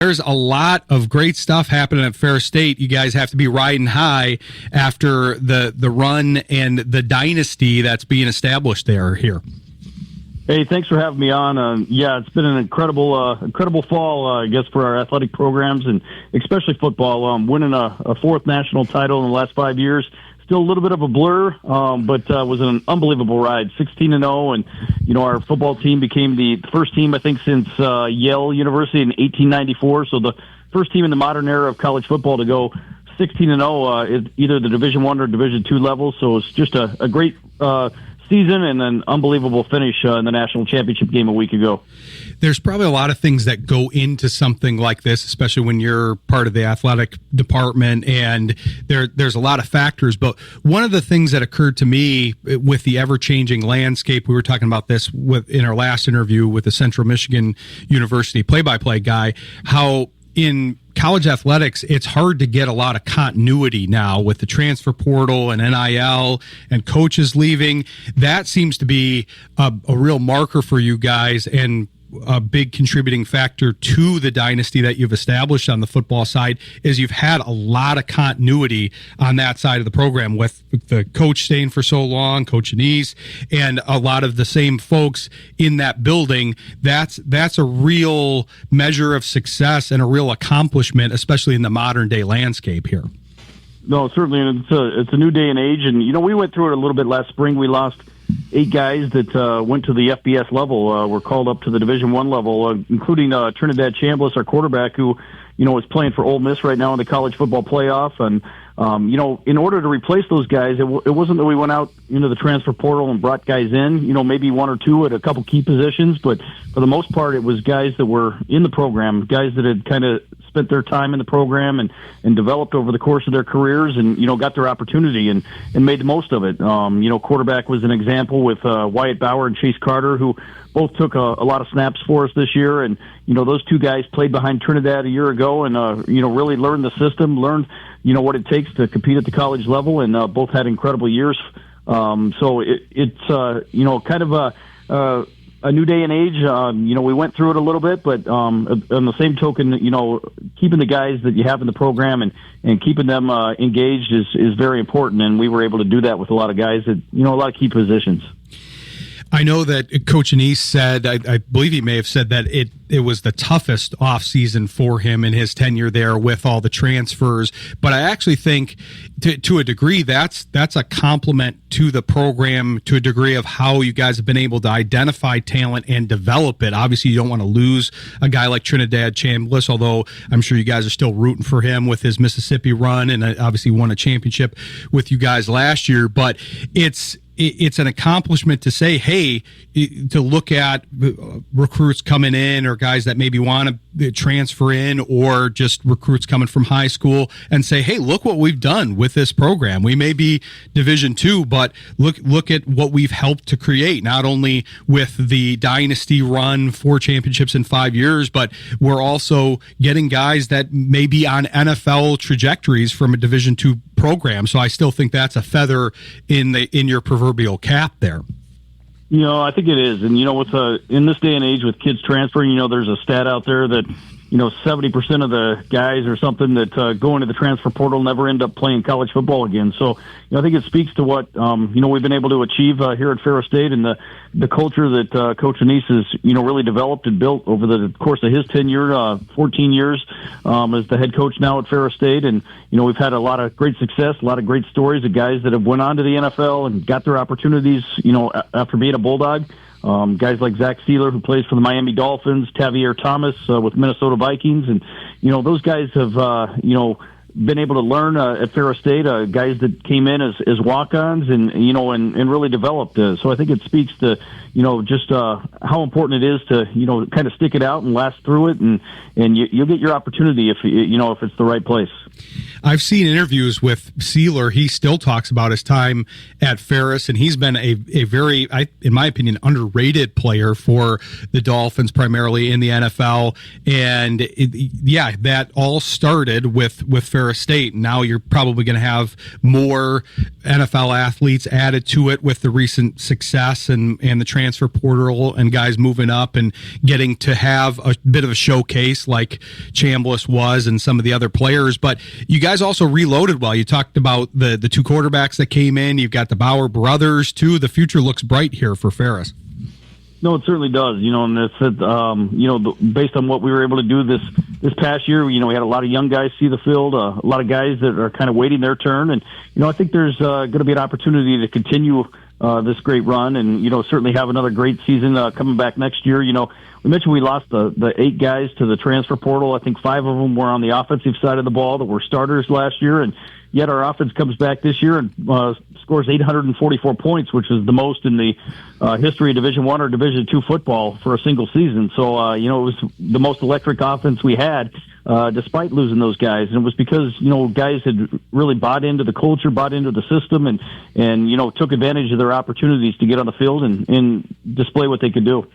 There's a lot of great stuff happening at Ferris State. You guys have to be riding high after the run and the dynasty that's being established here. Hey, thanks for having me on. Yeah, it's been an incredible fall, I guess, for our athletic programs and especially football. Winning a fourth national title in the last 5 years. Still a little bit of a blur, but was an unbelievable ride. 16-0, and our football team became the first team I think since Yale University in 1894. So the first team in the modern era of college football to go 16-0, either the Division I or Division II level. So it's just a great season and an unbelievable finish in the national championship game a week ago. There's probably a lot of things that go into something like this, especially when you're part of the athletic department, and there's a lot of factors. But one of the things that occurred to me with the ever-changing landscape, we were talking about this in our last interview with the Central Michigan University play-by-play guy, how in college athletics, it's hard to get a lot of continuity now with the transfer portal and NIL and coaches leaving. That seems to be a real marker for you guys and a big contributing factor to the dynasty that you've established on the football side is you've had a lot of continuity on that side of the program with the coach staying for so long, Coach Anise, and a lot of the same folks in that building. That's a real measure of success and a real accomplishment, especially in the modern day landscape here. No, certainly, and it's a new day and age, and we went through it a little bit last spring. We lost 8 guys that went to the FBS level, were called up to the Division I level, including Trinidad Chambliss, our quarterback, who is playing for Ole Miss right now in the college football playoff. And in order to replace those guys, it wasn't that we went out into the transfer portal and brought guys in. Maybe 1 or 2 at a couple key positions, but for the most part, it was guys that were in the program, guys that had kind of spent their time in the program and developed over the course of their careers and, got their opportunity and made the most of it. Quarterback was an example with Wyatt Bauer and Chase Carter, who both took a lot of snaps for us this year. And, those 2 guys played behind Trinidad a year ago and, really learned the system, learned, what it takes to compete at the college level, and both had incredible years. So it's kind of a new day and age. We went through it a little bit, but on the same token, keeping the guys that you have in the program and keeping them engaged is very important. And we were able to do that with a lot of guys at, a lot of key positions. I know that Coach Anise said, I believe he may have said that it was the toughest offseason for him in his tenure there with all the transfers. But I actually think to a degree that's a compliment to the program, to a degree of how you guys have been able to identify talent and develop it. Obviously, you don't want to lose a guy like Trinidad Chambliss, although I'm sure you guys are still rooting for him with his Mississippi run and obviously won a championship with you guys last year. But it's an accomplishment to say, hey, to look at recruits coming in or guys that maybe want to transfer in or just recruits coming from high school and say, hey, look what we've done with this program. We may be Division II, but look at what we've helped to create, not only with the dynasty run, 4 championships in 5 years, but we're also getting guys that may be on NFL trajectories from a Division II program. So I still think that's a feather in your proverbial cap there. I think it is. And, with in this day and age with kids transferring, there's a stat out there that, 70% of the guys or something that go into the transfer portal never end up playing college football again. So, I think it speaks to what, we've been able to achieve here at Ferris State and the culture that Coach Anise has, really developed and built over the course of his tenure, 14 years as the head coach now at Ferris State. And, we've had a lot of great success, a lot of great stories of guys that have went on to the NFL and got their opportunities, after being a Bulldog. Guys like Zach Sealer, who plays for the Miami Dolphins, Tavier Thomas with Minnesota Vikings. And, those guys have, been able to learn at Ferris State, guys that came in as walk-ons and really developed. So I think it speaks to, just how important it is to, kind of stick it out and last through it. And you'll get your opportunity if it's the right place. I've seen interviews with Sealer. He still talks about his time at Ferris, and he's been a very, in my opinion, underrated player for the Dolphins, primarily in the NFL. And that all started with Ferris Ferris State. Now you're probably going to have more NFL athletes added to it with the recent success and the transfer portal and guys moving up and getting to have a bit of a showcase like Chambliss was and some of the other players. But you guys also reloaded well. You talked about the two quarterbacks that came in. You've got the Bauer brothers too. The future looks bright here for Ferris. No, it certainly does. And it's based on what we were able to do this past year. We had a lot of young guys see the field, a lot of guys that are kind of waiting their turn, and I think there's going to be an opportunity to continue this great run, and certainly have another great season coming back next year. We mentioned we lost the 8 guys to the transfer portal. I think 5 of them were on the offensive side of the ball that were starters last year, and yet our offense comes back this year and scores 844 points, which is the most in the history of Division I or Division II football for a single season. So, it was the most electric offense we had, despite losing those guys. And it was because, guys had really bought into the culture, bought into the system, and took advantage of their opportunities to get on the field and display what they could do.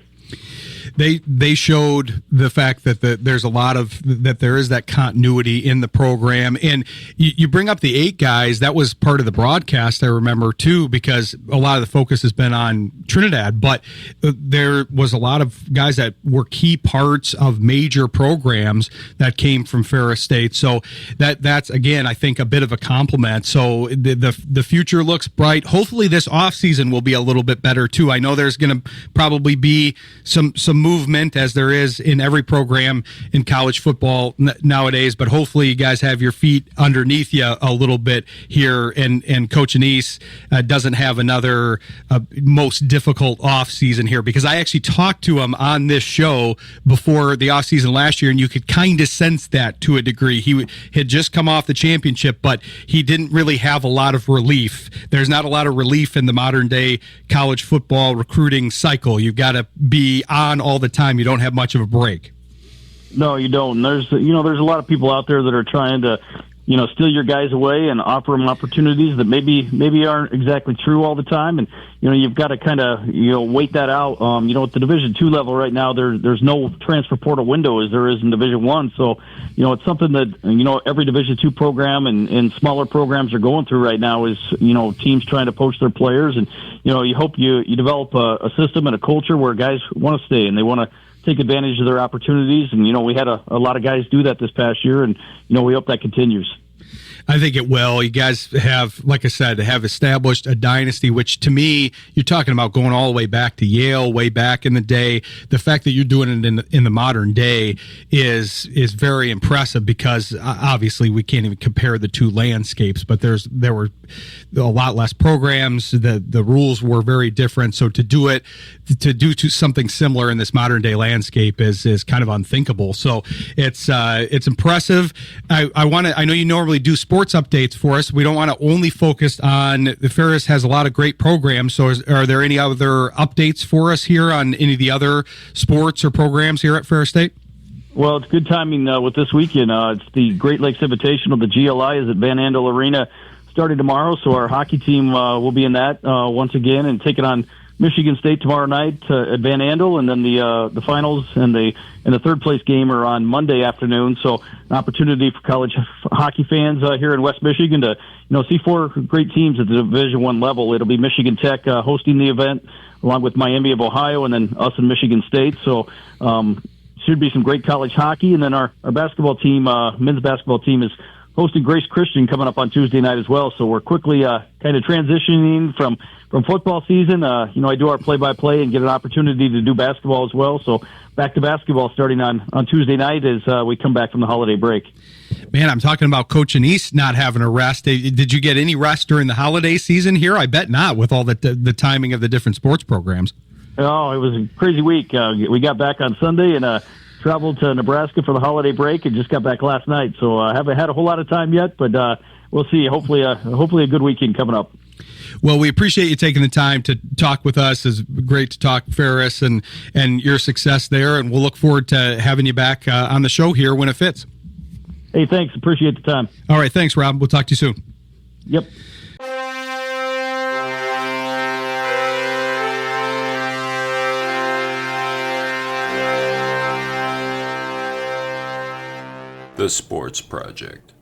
They showed the fact that there's a lot of that there is that continuity in the program, and you bring up the 8 guys. That was part of the broadcast, I remember too, because a lot of the focus has been on Trinidad, but there was a lot of guys that were key parts of major programs that came from Ferris State. So that's again, I think, a bit of a compliment. So the future looks bright. Hopefully this offseason will be a little bit better too. I know there's going to probably be some movement, as there is in every program in college football nowadays, but hopefully you guys have your feet underneath you a little bit here, and Coach Anise doesn't have another most difficult off season here, because I actually talked to him on this show before the off season last year, and you could kind of sense that to a degree. He had just come off the championship, but he didn't really have a lot of relief. There's not a lot of relief in the modern day college football recruiting cycle. You've got to be on all the time. You don't have much of a break. No, you don't. There's a lot of people out there that are trying to steal your guys away and offer them opportunities that maybe aren't exactly true all the time. And you've got to kind of wait that out. At the Division II level right now, there's no transfer portal window as there is in Division I. So it's something that every Division II program and smaller programs are going through right now. Is teams trying to poach their players, and you hope you develop a system and a culture where guys want to stay and they want to take advantage of their opportunities. And we had a lot of guys do that this past year, and we hope that continues. I think it will. You guys have, like I said, have established a dynasty, which to me, you're talking about going all the way back to Yale, way back in the day. The fact that you're doing it in the modern day is very impressive, because obviously we can't even compare the two landscapes, but there were a lot less programs. The rules were very different. So to do something similar in this modern day landscape is kind of unthinkable. So it's impressive. I know you normally do sports updates for us. We don't want to only focus on the Ferris has a lot of great programs. So are there any other updates for us here on any of the other sports or programs here at Ferris State? Well, it's good timing with this weekend. It's the Great Lakes Invitational. The GLI is at Van Andel Arena starting tomorrow. So our hockey team will be in that once again and taking on Michigan State tomorrow night at Van Andel, and then the finals and the third place game are on Monday afternoon. So an opportunity for college hockey fans here in West Michigan to see 4 great teams at the Division I level. It'll be Michigan Tech hosting the event, along with Miami of Ohio, and then us and Michigan State. So should be some great college hockey. And then our basketball team, men's basketball team, is hosting Grace Christian coming up on Tuesday night as well. So we're quickly kind of transitioning from football season. I do our play-by-play and get an opportunity to do basketball as well. So back to basketball starting on Tuesday night as we come back from the holiday break. Man, I'm talking about Coach Anise not having a rest. Did you get any rest during the holiday season here? I bet not, with all the timing of the different sports programs. Oh, it was a crazy week. We got back on Sunday and traveled to Nebraska for the holiday break and just got back last night. So I haven't had a whole lot of time yet, but we'll see. Hopefully a good weekend coming up. Well, we appreciate you taking the time to talk with us. It's great to talk Ferris and your success there, and we'll look forward to having you back on the show here when it fits. Hey, thanks. Appreciate the time. All right. Thanks, Rob. We'll talk to you soon. Yep. The Sports Project.